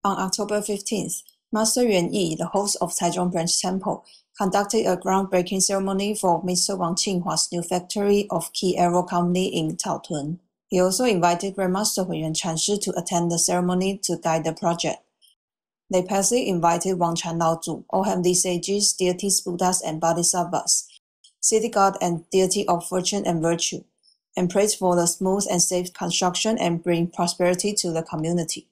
On October 15th, Master Yuan Yi, the host of Taichung Branch Temple, conducted a groundbreaking ceremony for Mr. Wang Qinghua's new factory of Key Aero Company in Taichung. He also invited Grandmaster Huiyuan Chanshi to attend the ceremony to guide the project. They personally invited Wang Chan Laozu, all heavenly sages, deities, Buddhas, and Bodhisattvas, city god and deity of fortune and virtue, and prayed for the smooth and safe construction and bring prosperity to the community.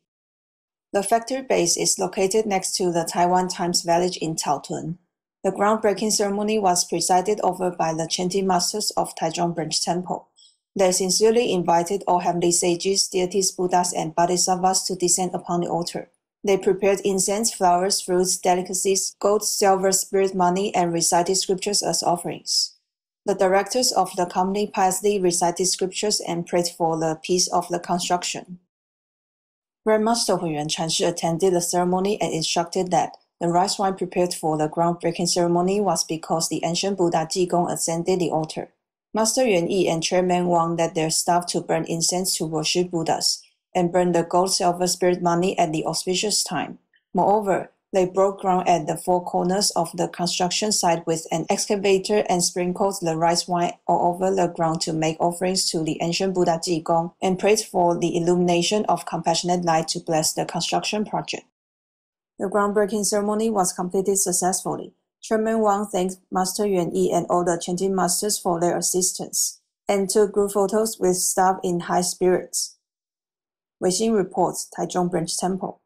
The factory base is located next to the Taiwan Times Village in Taichung. The groundbreaking ceremony was presided over by the chanting masters of Taichung Branch Temple. They sincerely invited all heavenly sages, deities, Buddhas, and Bodhisattvas to descend upon the altar. They prepared incense, flowers, fruits, delicacies, gold, silver, spirit money, and recited scriptures as offerings. The directors of the company piously recited scriptures and prayed for the peace of the construction. Grandmaster Huiyuan Chanshi attended the ceremony and instructed that the rice wine prepared for the groundbreaking ceremony was because the ancient Buddha Jigong ascended the altar. Master Yuan Yi and Chairman Wang led their staff to burn incense to worship Buddhas, and burn the gold, silver, spirit money at the auspicious time. Moreover, they broke ground at the four corners of the construction site with an excavator and sprinkled the rice wine all over the ground to make offerings to the ancient Buddha Jigong and prayed for the illumination of compassionate light to bless the construction project. The groundbreaking ceremony was completed successfully. Chairman Wang thanked Master Yuan Yi and all the chanting masters for their assistance, and took group photos with staff in high spirits. Weixin reports, Taichung Branch Temple.